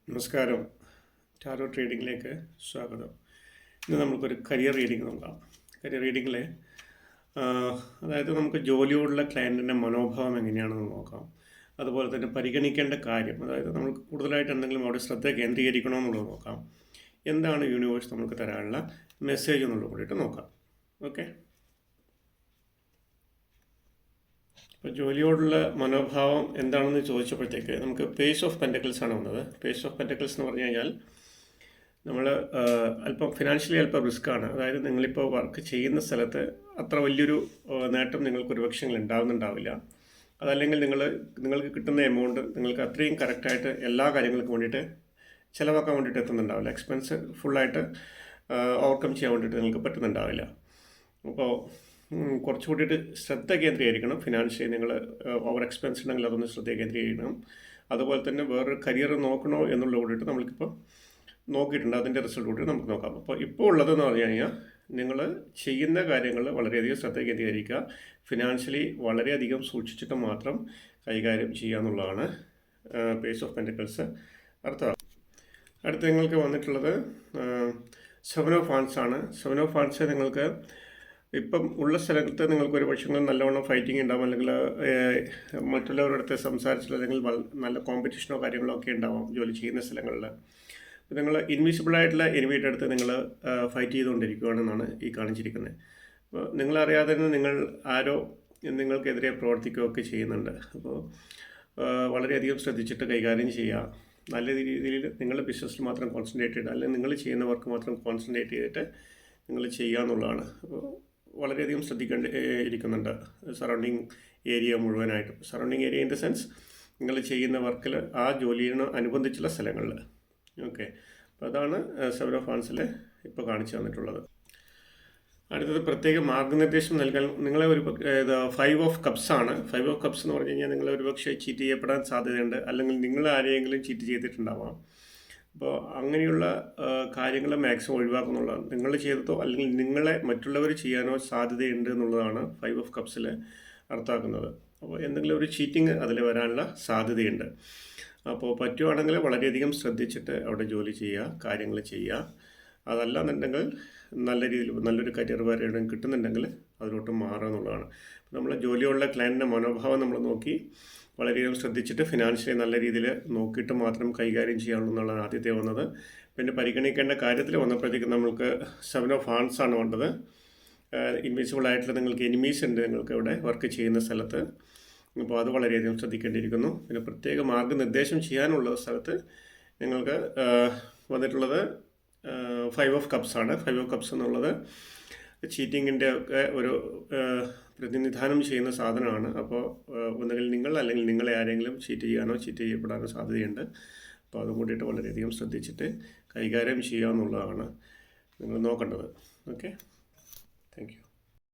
നമസ്കാരം. ടാരോ ട്രേഡിങ്ങിലേക്ക് സ്വാഗതം. ഇന്ന് നമുക്കൊരു കരിയർ റീഡിംഗ് നോക്കാം. കരിയർ റീഡിങ്ങിൽ അതായത് നമുക്ക് ജോലിയോടുള്ള ക്ലയൻറ്റിൻ്റെ മനോഭാവം എങ്ങനെയാണെന്ന് നോക്കാം. അതുപോലെ തന്നെ പരിഗണിക്കേണ്ട കാര്യം, അതായത് നമുക്ക് കൂടുതലായിട്ട് എന്തെങ്കിലും അവിടെ ശ്രദ്ധ കേന്ദ്രീകരിക്കണമെന്നുള്ളത് നോക്കാം. എന്താണ് യൂണിവേഴ്സ് നമുക്ക് തരാനുള്ള മെസ്സേജ് എന്നുള്ളത് കൂടിയിട്ട് നോക്കാം. ഓക്കെ, ഇപ്പോൾ ജോലിയോടുള്ള മനോഭാവം എന്താണെന്ന് ചോദിച്ചപ്പോഴത്തേക്ക് നമുക്ക് പേസ് ഓഫ് പെൻറ്റക്കിൾസ് ആണ് വന്നത്. പേസ് ഓഫ് പെൻറ്റക്കിൾസ് എന്ന് പറഞ്ഞു കഴിഞ്ഞാൽ നമ്മൾ അല്പം ഫിനാൻഷ്യലി അല്പം റിസ്ക്കാണ്. അതായത് നിങ്ങളിപ്പോൾ വർക്ക് ചെയ്യുന്ന സ്ഥലത്ത് അത്ര വലിയൊരു നേട്ടം നിങ്ങൾക്ക് ഒരുപക്ഷെ ഉണ്ടാവുന്നുണ്ടാവില്ല. അതല്ലെങ്കിൽ നിങ്ങൾക്ക് കിട്ടുന്ന എമൗണ്ട് നിങ്ങൾക്ക് അത്രയും കറക്റ്റായിട്ട് എല്ലാ കാര്യങ്ങൾക്കും വേണ്ടിയിട്ട് ചിലവാക്കാൻ വേണ്ടിയിട്ട് എത്തുന്നുണ്ടാവില്ല. എക്സ്പെൻസ് ഫുള്ളായിട്ട് ഓവർകം ചെയ്യാൻ വേണ്ടിയിട്ട് നിങ്ങൾക്ക് പറ്റുന്നുണ്ടാവില്ല. അപ്പോൾ കുറച്ച് കൂടിയിട്ട് ശ്രദ്ധ കേന്ദ്രീകരിക്കണം. ഫിനാൻഷ്യലി നിങ്ങൾ ഓവർ എക്സ്പെൻസ് ഉണ്ടെങ്കിൽ അതൊന്ന് ശ്രദ്ധ കേന്ദ്രീകരിക്കണം. അതുപോലെ തന്നെ വേറൊരു കരിയർ നോക്കണോ എന്നുള്ള കൂടിയിട്ട് നമ്മൾക്കിപ്പോൾ നോക്കിയിട്ടുണ്ട്. അതിൻ്റെ റിസൾട്ട് കൂടി നമുക്ക് നോക്കാം. അപ്പോൾ ഇപ്പോൾ ഉള്ളതെന്ന് പറഞ്ഞു കഴിഞ്ഞാൽ നിങ്ങൾ ചെയ്യുന്ന കാര്യങ്ങൾ വളരെയധികം ശ്രദ്ധ കേന്ദ്രീകരിക്കുക. ഫിനാൻഷ്യലി വളരെയധികം സൂക്ഷിച്ചിട്ട് മാത്രം കൈകാര്യം ചെയ്യുക എന്നുള്ളതാണ് പേസ് ഓഫ് പെൻറ്റക്കിൾസ് അർത്ഥം. അടുത്ത് നിങ്ങൾക്ക് വന്നിട്ടുള്ളത് 7 ഓഫ് വാൻഡ്സ് ആണ്. 7 ഓഫ് വാൻഡ്സ് നിങ്ങൾക്ക് ഇപ്പം ഉള്ള സ്ഥലത്ത് നിങ്ങൾക്ക് ഒരു പക്ഷേ നല്ലവണ്ണം ഫൈറ്റിംഗ് ഉണ്ടാവും, അല്ലെങ്കിൽ മറ്റുള്ളവരുടെ അടുത്ത് സംസാരിച്ചില്ല, അല്ലെങ്കിൽ നല്ല കോമ്പറ്റീഷനോ കാര്യങ്ങളോ ഒക്കെ ഉണ്ടാവും ജോലി ചെയ്യുന്ന സ്ഥലങ്ങളിൽ. നിങ്ങൾ ഇൻവിസിബിളായിട്ടുള്ള എനിമിയുടെ അടുത്ത് നിങ്ങൾ ഫൈറ്റ് ചെയ്തുകൊണ്ടിരിക്കുകയാണെന്നാണ് ഈ കാണിച്ചിരിക്കുന്നത്. അപ്പോൾ നിങ്ങളറിയാതെ തന്നെ നിങ്ങൾ ആരോ നിങ്ങൾക്കെതിരെ പ്രവർത്തിക്കുകയൊക്കെ ചെയ്യുന്നുണ്ട്. അപ്പോൾ വളരെയധികം ശ്രദ്ധിച്ചിട്ട് കൈകാര്യം ചെയ്യുക. നല്ല രീതിയിൽ നിങ്ങളുടെ ബിസിനസ്സിൽ മാത്രം കോൺസെൻട്രേറ്റ് ചെയ്ത്, അല്ലെങ്കിൽ നിങ്ങൾ ചെയ്യുന്ന വർക്ക് മാത്രം കോൺസെൻട്രേറ്റ് ചെയ്തിട്ട് നിങ്ങൾ ചെയ്യുക എന്നുള്ളതാണ്. അപ്പോൾ വളരെയധികം ഇരിക്കുന്നുണ്ട് സറൗണ്ടിങ് ഏരിയ മുഴുവനായിട്ടും. Surrounding area in the sense നിങ്ങൾ ചെയ്യുന്ന വർക്കിൽ ആ ജോലിയിന് അനുബന്ധിച്ചുള്ള സ്ഥലങ്ങളിൽ. ഓക്കെ, അപ്പോൾ അതാണ് 7 ഓഫ് വാൻഡ്സിൽ ഇപ്പോൾ കാണിച്ചു തന്നിട്ടുള്ളത്. അടുത്തത് പ്രത്യേക മാർഗ്ഗനിർദ്ദേശം നൽകാൻ നിങ്ങളെ 5 ഓഫ് കപ്സ് ആണ്. 5 ഓഫ് കപ്സ് എന്ന് പറഞ്ഞു കഴിഞ്ഞാൽ നിങ്ങൾ ഒരുപക്ഷെ ചീറ്റ് ചെയ്യപ്പെടാൻ സാധ്യതയുണ്ട്, അല്ലെങ്കിൽ നിങ്ങൾ ആരെയെങ്കിലും ചീറ്റ് ചെയ്തിട്ടുണ്ടാവാം. അപ്പോൾ അങ്ങനെയുള്ള കാര്യങ്ങൾ മാക്സിമം ഒഴിവാക്കുന്നുള്ളതാണ്. നിങ്ങൾ ചെയ്തതോ അല്ലെങ്കിൽ നിങ്ങളെ മറ്റുള്ളവർ ചെയ്യാനോ സാധ്യതയുണ്ട് എന്നുള്ളതാണ് 5 ഓഫ് കപ്സിൽ അർത്ഥമാക്കുന്നത്. അപ്പോൾ എന്തെങ്കിലും ഒരു ചീറ്റിംഗ് അതിൽ വരാനുള്ള സാധ്യതയുണ്ട്. അപ്പോൾ പറ്റുവാണെങ്കിൽ വളരെയധികം ശ്രദ്ധിച്ചിട്ട് അവിടെ ജോലി ചെയ്യുക, കാര്യങ്ങൾ ചെയ്യുക. അതല്ല എന്നുണ്ടെങ്കിൽ നല്ല രീതിയിൽ നല്ലൊരു കരിയർ വരെ കിട്ടുന്നുണ്ടെങ്കിൽ അതിലോട്ട് മാറുക എന്നുള്ളതാണ്. നമ്മൾ ജോലിയുള്ള ക്ലയൻറ്റിൻ്റെ മനോഭാവം നമ്മൾ നോക്കി വളരെയധികം ശ്രദ്ധിച്ചിട്ട് ഫിനാൻഷ്യലി നല്ല രീതിയിൽ നോക്കിയിട്ട് മാത്രം കൈകാര്യം ചെയ്യാവുള്ളൂ എന്നുള്ളതാണ് ആദ്യത്തെ വന്നത്. പിന്നെ പരിഗണിക്കേണ്ട കാര്യത്തിൽ വന്നപ്പോഴത്തേക്കും നമുക്ക് 7 ഓഫ് വാൻഡ്സ് ആണ് വേണ്ടത്. ഇൻവിസിബിൾ ആയിട്ടുള്ള നിങ്ങൾക്ക് എനിമീസ് ഉണ്ട് നിങ്ങൾക്ക് ഇവിടെ വർക്ക് ചെയ്യുന്ന സ്ഥലത്ത്. അപ്പോൾ അത് വളരെയധികം ശ്രദ്ധിക്കേണ്ടിയിരിക്കുന്നു. പിന്നെ പ്രത്യേക മാർഗ്ഗനിർദ്ദേശം ചെയ്യാനുള്ള സ്ഥലത്ത് നിങ്ങൾക്ക് വന്നിട്ടുള്ളത് 5 ഓഫ് കപ്സ് ആണ്. 5 ഓഫ് കപ്സ് എന്നുള്ളത് ചീറ്റിങ്ങിൻ്റെ ഒക്കെ ഒരു പ്രതിനിധാനം ചെയ്യുന്ന സാധനമാണ്. അപ്പോൾ ഒന്നുകിൽ നിങ്ങൾ അല്ലെങ്കിൽ നിങ്ങളെ ആരെങ്കിലും ചീറ്റ് ചെയ്യാനോ ചീറ്റ് ചെയ്യപ്പെടാനോ സാധ്യതയുണ്ട്. അപ്പോൾ അതും കൂടിയിട്ട് വളരെയധികം ശ്രദ്ധിച്ചിട്ട് കൈകാര്യം ചെയ്യുക എന്നുള്ളതാണ് നിങ്ങൾ നോക്കേണ്ടത്. Okay, thank you.